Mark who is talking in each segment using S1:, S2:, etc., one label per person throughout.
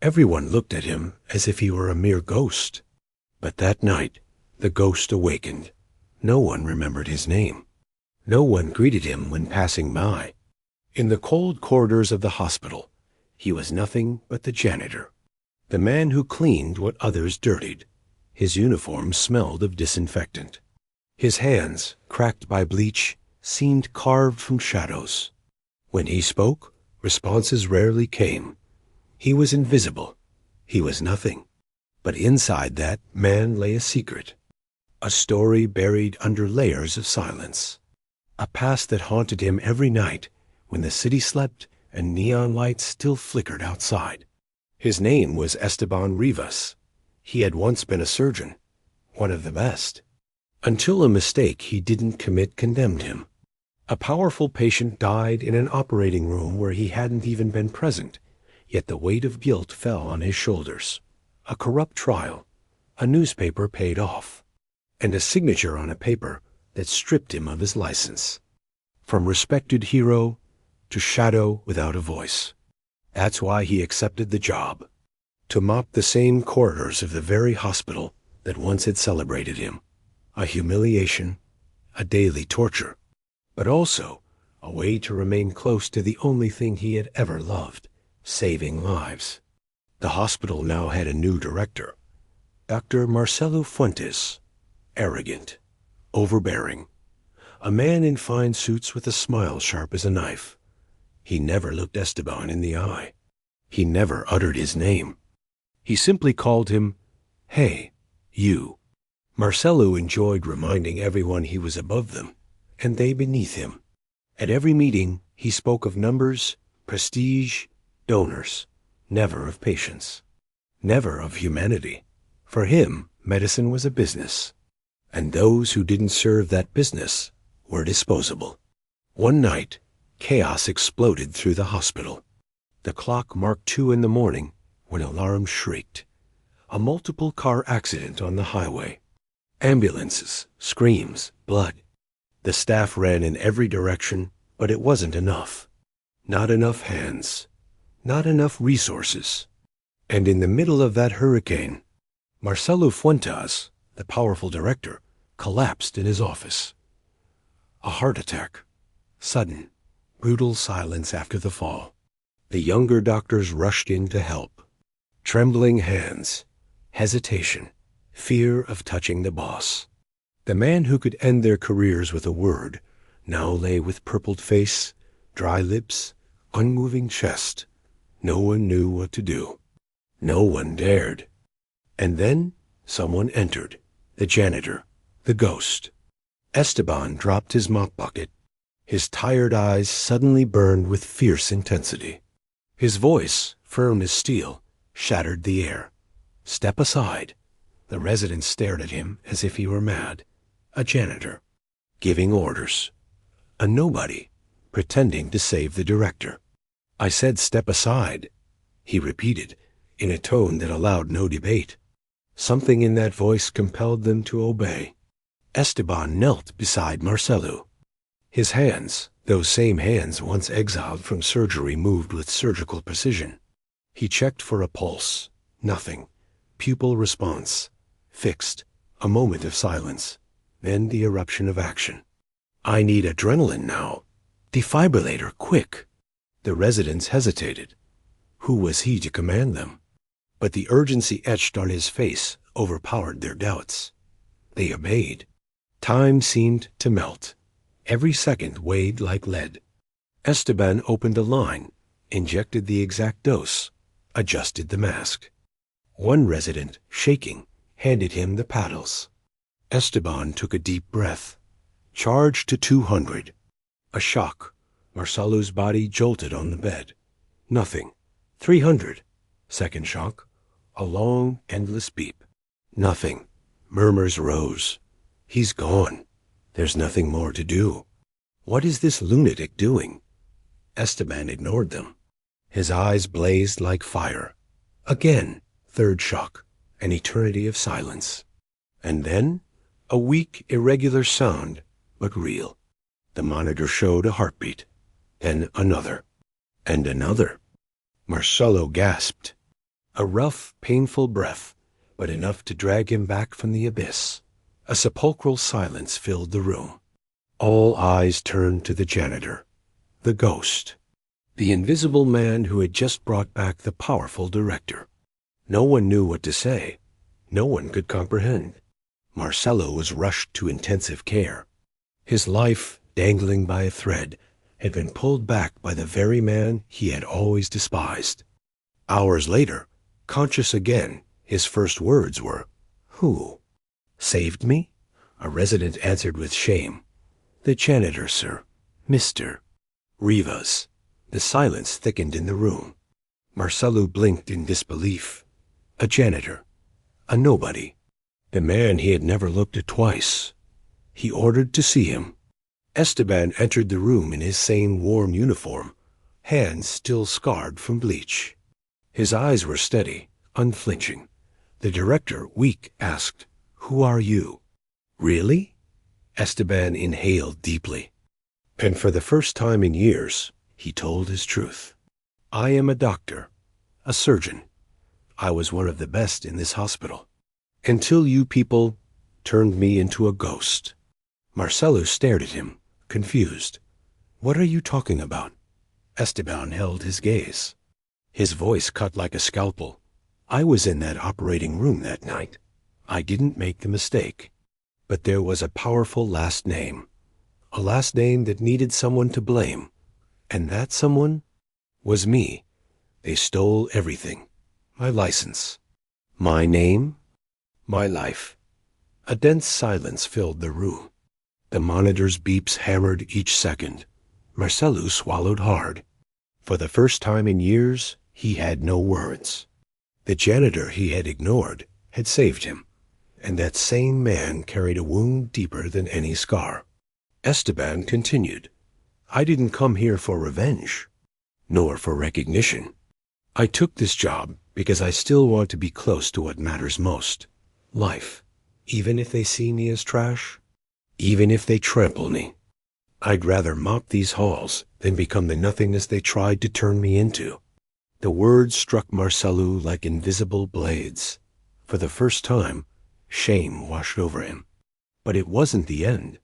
S1: Everyone looked at him as if he were a mere ghost. But that night, the ghost awakened. No one remembered his name. No one greeted him when passing by. In the cold corridors of the hospital, he was nothing but the janitor, the man who cleaned what others dirtied. His uniform smelled of disinfectant. His hands, cracked by bleach, seemed carved from shadows. When he spoke, responses rarely came. He was invisible. He was nothing. But inside that man lay a secret, a story buried under layers of silence, a past that haunted him every night when the city slept and neon lights still flickered outside. His name was Esteban Rivas. He had once been a surgeon, one of the best, until a mistake he didn't commit condemned him. A powerful patient died in an operating room where he hadn't even been present, yet the weight of guilt fell on his shoulders. A corrupt trial, a newspaper paid off, and a signature on a paper that stripped him of his license. From respected hero to shadow without a voice. That's why he accepted the job, to mop the same corridors of the very hospital that once had celebrated him. A humiliation, a daily torture, but also a way to remain close to the only thing he had ever loved, saving lives. The hospital now had a new director, Dr. Marcelo Fuentes, arrogant, overbearing, a man in fine suits with a smile sharp as a knife. He never looked Esteban in the eye. He never uttered his name. He simply called him, "Hey, you." Marcelo enjoyed reminding everyone he was above them, and they beneath him. At every meeting, he spoke of numbers, prestige, donors, never of patients, never of humanity. For him, medicine was a business, and those who didn't serve that business were disposable. One night, chaos exploded through the hospital. The clock marked 2 in the morning when alarms shrieked. A multiple-car accident on the highway. Ambulances, screams, blood. The staff ran in every direction, but it wasn't enough. Not enough hands. Not enough resources. And in the middle of that hurricane, Marcelo Fuentes, the powerful director, collapsed in his office. A heart attack. Sudden, brutal silence after the fall. The younger doctors rushed in to help. Trembling hands, hesitation, fear of touching the boss. The man who could end their careers with a word now lay with purpled face, dry lips, unmoving chest. No one knew what to do. No one dared. And then someone entered, the janitor, the ghost. Esteban dropped his mop bucket. His tired eyes suddenly burned with fierce intensity. His voice, firm as steel, shattered the air. "Step aside." The residents stared at him as if he were mad. A janitor, giving orders. A nobody, pretending to save the director. "I said step aside," he repeated, in a tone that allowed no debate. Something in that voice compelled them to obey. Esteban knelt beside Marcelo. His hands, those same hands once exiled from surgery, moved with surgical precision. He checked for a pulse. Nothing. Pupil response. Fixed. A moment of silence. Then the eruption of action. "I need adrenaline now. Defibrillator, quick." The residents hesitated. Who was he to command them? But the urgency etched on his face overpowered their doubts. They obeyed. Time seemed to melt. Every second weighed like lead. Esteban opened a line, injected the exact dose, adjusted the mask. One resident, shaking, handed him the paddles. Esteban took a deep breath. Charged to 200. A shock. Marcelo's body jolted on the bed. Nothing. 300. Second shock. A long, endless beep. Nothing. Murmurs rose. "He's gone. There's nothing more to do. What is this lunatic doing?" Esteban ignored them. His eyes blazed like fire. Again, third shock. An eternity of silence. And then, a weak, irregular sound, but real. The monitor showed a heartbeat. Then another. And another. Marcelo gasped. A rough, painful breath, but enough to drag him back from the abyss. A sepulchral silence filled the room. All eyes turned to the janitor, the ghost, the invisible man who had just brought back the powerful director. No one knew what to say. No one could comprehend. Marcello was rushed to intensive care. His life, dangling by a thread, had been pulled back by the very man he had always despised. Hours later, conscious again, his first words were, "Who saved me?" A resident answered with shame, "The janitor, sir. Mr. Rivas." The silence thickened in the room. Marcello blinked in disbelief. A janitor. A nobody. The man he had never looked at twice. He ordered to see him. Esteban entered the room in his same warm uniform, hands still scarred from bleach. His eyes were steady, unflinching. The director, weak, asked, "Who are you?" "Really?" Esteban inhaled deeply. And for the first time in years, he told his truth. "I am a doctor, a surgeon. I was one of the best in this hospital, until you people turned me into a ghost." Marcello stared at him, confused. "What are you talking about?" Esteban held his gaze. His voice cut like a scalpel. "I was in that operating room that night. I didn't make the mistake. But there was a powerful last name. A last name that needed someone to blame. And that someone was me. They stole everything. My license. My name. My life." A dense silence filled the room. The monitor's beeps hammered each second. Marcello swallowed hard. For the first time in years, he had no words. The janitor he had ignored had saved him, and that same man carried a wound deeper than any scar. Esteban continued, "I didn't come here for revenge, nor for recognition. I took this job because I still want to be close to what matters most. Life, even if they see me as trash. Even if they trample me. I'd rather mop these halls than become the nothingness they tried to turn me into." The words struck Marcello like invisible blades. For the first time, shame washed over him. But it wasn't the end.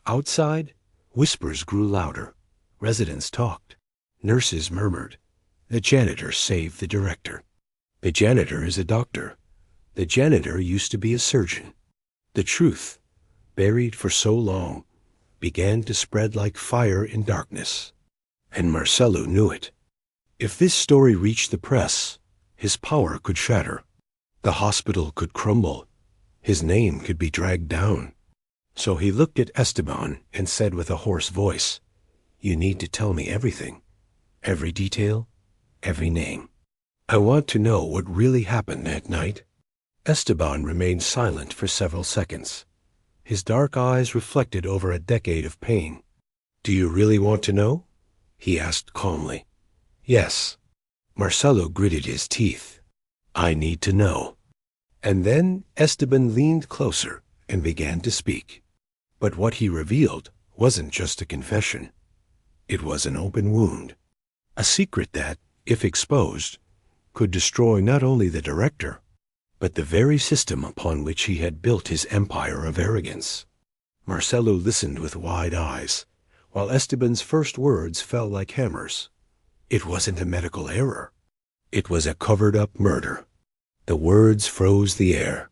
S1: Outside, whispers grew louder. Residents talked. Nurses murmured. The janitor saved the director. The janitor is a doctor. The janitor used to be a surgeon. The truth, buried for so long, began to spread like fire in darkness. And Marcello knew it. If this story reached the press, his power could shatter. The hospital could crumble. His name could be dragged down. So he looked at Esteban and said with a hoarse voice, "You need to tell me everything. Every detail, every name. I want to know what really happened that night." Esteban remained silent for several seconds. His dark eyes reflected over a decade of pain. "Do you really want to know?" he asked calmly. "Yes." Marcello gritted his teeth. "I need to know." And then Esteban leaned closer and began to speak. But what he revealed wasn't just a confession. It was an open wound. A secret that, if exposed, could destroy not only the director, but the very system upon which he had built his empire of arrogance. Marcello listened with wide eyes, while Esteban's first words fell like hammers. It wasn't a medical error. It was a covered-up murder. The words froze the air.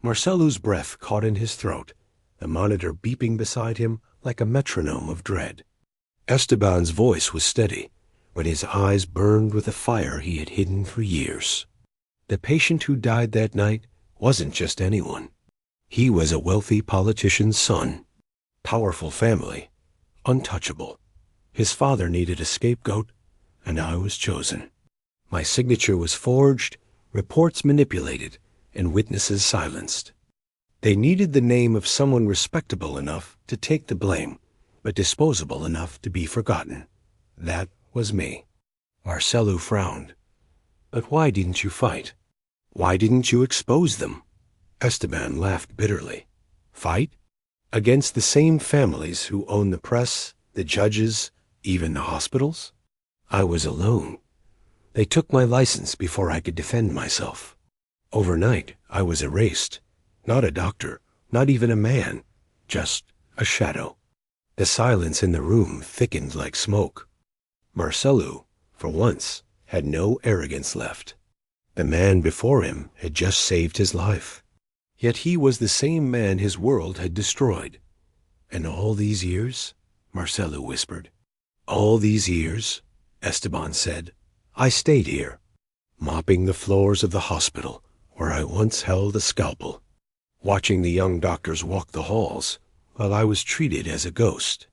S1: Marcello's breath caught in his throat, the monitor beeping beside him like a metronome of dread. Esteban's voice was steady, but his eyes burned with a fire he had hidden for years. The patient who died that night wasn't just anyone. He was a wealthy politician's son. Powerful family. Untouchable. His father needed a scapegoat, and I was chosen. My signature was forged, reports manipulated, and witnesses silenced. They needed the name of someone respectable enough to take the blame, but disposable enough to be forgotten. That was me. Marcello frowned. "But why didn't you fight? Why didn't you expose them?" Esteban laughed bitterly. "Fight? Against the same families who own the press, the judges, even the hospitals? I was alone. They took my license before I could defend myself. Overnight, I was erased. Not a doctor, not even a man, just a shadow. The silence in the room thickened like smoke. Marcelo, for once, had no arrogance left. The man before him had just saved his life. Yet he was the same man his world had destroyed. And all these years, Marcelo whispered. All these years, Esteban said, I stayed here, mopping the floors of the hospital where I once held a scalpel, watching the young doctors walk the halls while I was treated as a ghost,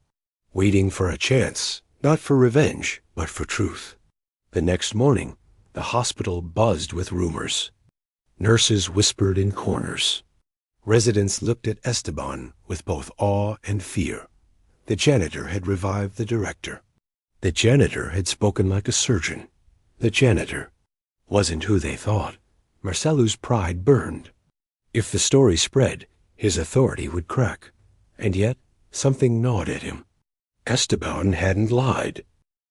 S1: waiting for a chance, not for revenge, but for truth. The next morning, the hospital buzzed with rumors. Nurses whispered in corners. Residents looked at Esteban with both awe and fear. The janitor had revived the director. The janitor had spoken like a surgeon. The janitor wasn't who they thought. Marcelo's pride burned. If the story spread, his authority would crack. And yet, something gnawed at him. Esteban hadn't lied.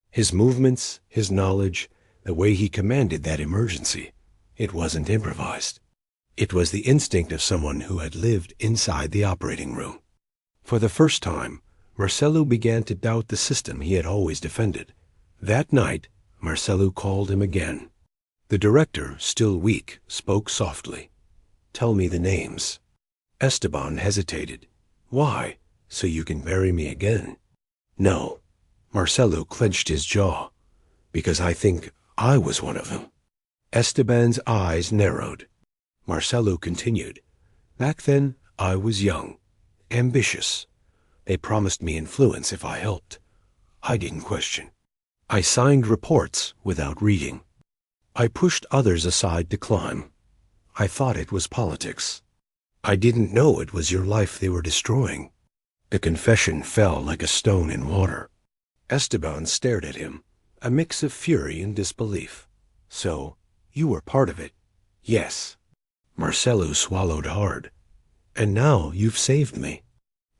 S1: His movements, his knowledge, the way he commanded that emergency, it wasn't improvised. It was the instinct of someone who had lived inside the operating room. For the first time, Marcelo began to doubt the system he had always defended. That night, Marcelo called him again. The director, still weak, spoke softly. Tell me the names. Esteban hesitated. Why? So you can bury me again? No. Marcelo clenched his jaw. Because I think I was one of them. Esteban's eyes narrowed. Marcelo continued. Back then, I was young, ambitious. They promised me influence if I helped. I didn't question. I signed reports without reading. I pushed others aside to climb. I thought it was politics. I didn't know it was your life they were destroying. The confession fell like a stone in water. Esteban stared at him, a mix of fury and disbelief. So, you were part of it? Yes. Marcelo swallowed hard. And now you've saved me.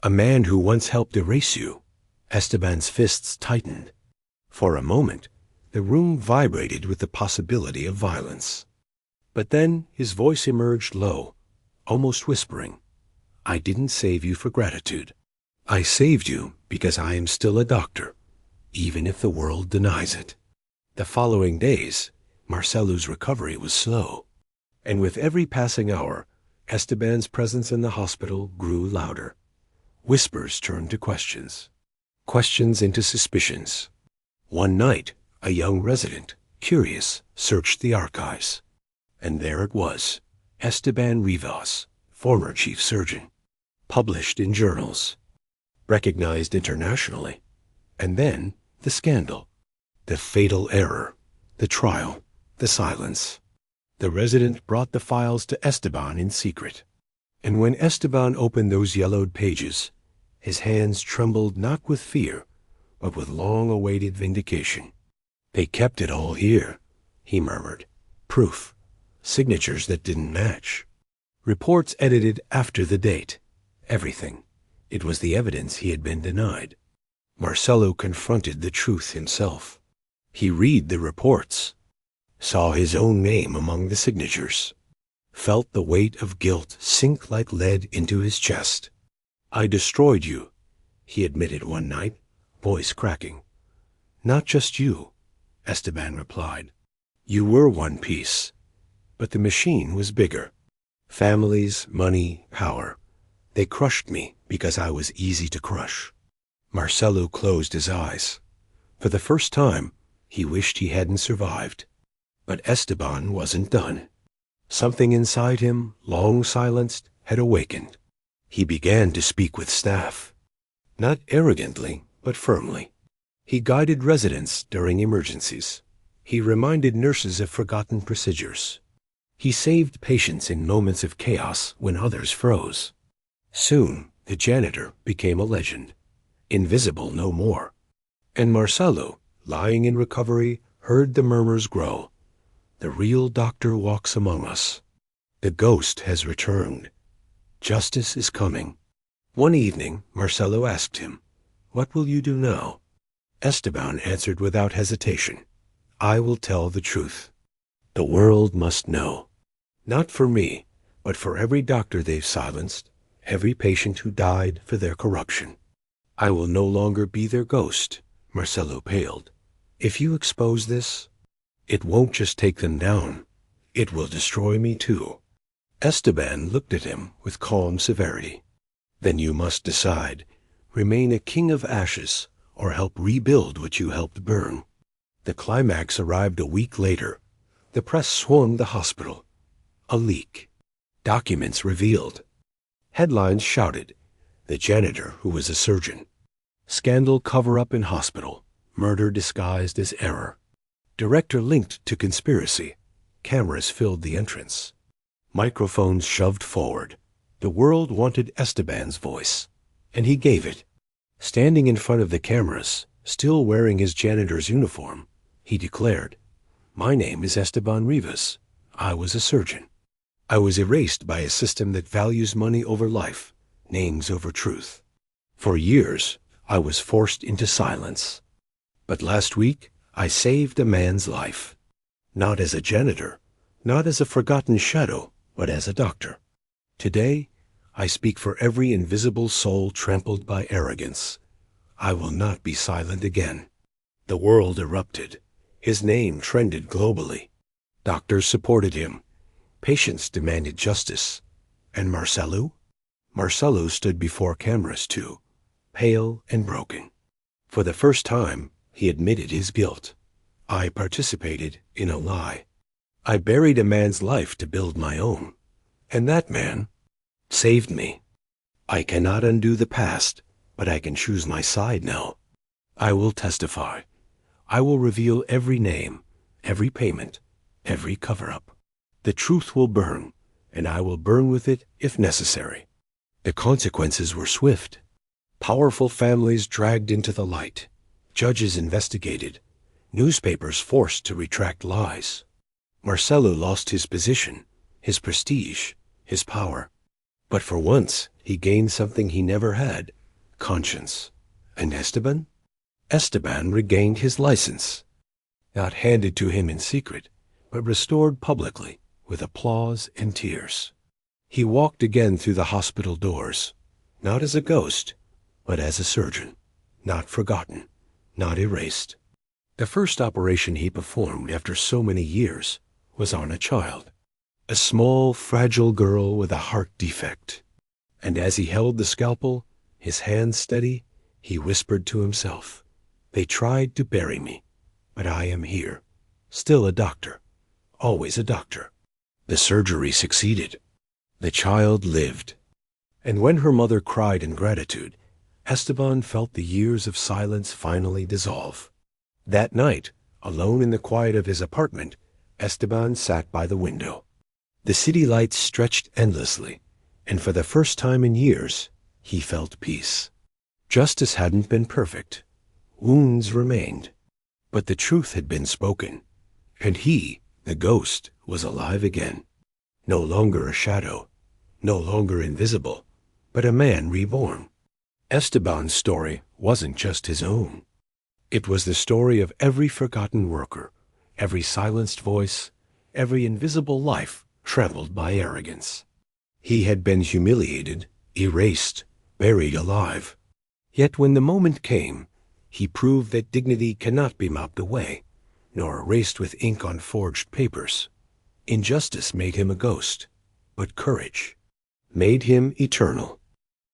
S1: A man who once helped erase you. Esteban's fists tightened. For a moment, the room vibrated with the possibility of violence. But then his voice emerged low, almost whispering. I didn't save you for gratitude. I saved you because I am still a doctor, even if the world denies it. The following days, Marcelo's recovery was slow. And with every passing hour, Esteban's presence in the hospital grew louder. Whispers turned to questions. Questions into suspicions. One night, a young resident, curious, searched the archives. And there it was, Esteban Rivas, former chief surgeon, published in journals, recognized internationally. And then, the scandal, the fatal error, the trial, the silence. The resident brought the files to Esteban in secret. And when Esteban opened those yellowed pages, his hands trembled not with fear, but with long-awaited vindication. They kept it all here, he murmured. Proof. Signatures that didn't match. Reports edited after the date. Everything. It was the evidence he had been denied. Marcelo confronted the truth himself. He read the reports, saw his own name among the signatures, felt the weight of guilt sink like lead into his chest. I destroyed you, he admitted one night, voice cracking. Not just you, Esteban replied. You were one piece, but the machine was bigger. Families, money, power. They crushed me because I was easy to crush. Marcelo closed his eyes. For the first time, he wished he hadn't survived. But Esteban wasn't done. Something inside him, long silenced, had awakened. He began to speak with staff. Not arrogantly, but firmly. He guided residents during emergencies. He reminded nurses of forgotten procedures. He saved patients in moments of chaos when others froze. Soon, the janitor became a legend, invisible no more. And Marcelo, lying in recovery, heard the murmurs grow. The real doctor walks among us. The ghost has returned. Justice is coming. One evening, Marcelo asked him, "What will you do now?" Esteban answered without hesitation, I will tell the truth. The world must know. Not for me, but for every doctor they've silenced, every patient who died for their corruption. I will no longer be their ghost. Marcelo paled. If you expose this, it won't just take them down. It will destroy me too. Esteban looked at him with calm severity. Then you must decide. Remain a king of ashes, or help rebuild what you helped burn. The climax arrived a week later. The press swarmed the hospital. A leak. Documents revealed. Headlines shouted. The janitor, who was a surgeon. Scandal cover-up in hospital. Murder disguised as error. Director linked to conspiracy. Cameras filled the entrance. Microphones shoved forward. The world wanted Esteban's voice, and he gave it. Standing in front of the cameras, still wearing his janitor's uniform, he declared, "My name is Esteban Rivas. I was a surgeon. I was erased by a system that values money over life, names over truth. For years, I was forced into silence. But last week, I saved a man's life. Not as a janitor, not as a forgotten shadow, but as a doctor. Today, I speak for every invisible soul trampled by arrogance. I will not be silent again." The world erupted. His name trended globally. Doctors supported him. Patients demanded justice. And Marcelo? Marcelo stood before cameras too, pale and broken. For the first time, he admitted his guilt. I participated in a lie. I buried a man's life to build my own. And that man saved me. I cannot undo the past, but I can choose my side now. I will testify. I will reveal every name, every payment, every cover-up. The truth will burn, and I will burn with it if necessary. The consequences were swift. Powerful families dragged into the light. Judges investigated. Newspapers forced to retract lies. Marcelo lost his position, his prestige, his power. But for once, he gained something he never had, conscience. And Esteban? Esteban regained his license. Not handed to him in secret, but restored publicly, with applause and tears. He walked again through the hospital doors, not as a ghost, but as a surgeon, not forgotten, not erased. The first operation he performed after so many years was on a child, a small, fragile girl with a heart defect. And as he held the scalpel, his hands steady, he whispered to himself, "They tried to bury me, but I am here, still a doctor, always a doctor." The surgery succeeded. The child lived. And when her mother cried in gratitude, Esteban felt the years of silence finally dissolve. That night, alone in the quiet of his apartment, Esteban sat by the window. The city lights stretched endlessly, and for the first time in years, he felt peace. Justice hadn't been perfect. Wounds remained. But the truth had been spoken, and he, the ghost, was alive again. No longer a shadow, no longer invisible, but a man reborn. Esteban's story wasn't just his own. It was the story of every forgotten worker, every silenced voice, every invisible life trampled by arrogance. He had been humiliated, erased, buried alive. Yet when the moment came, he proved that dignity cannot be mopped away, nor erased with ink on forged papers. Injustice made him a ghost, but courage made him eternal.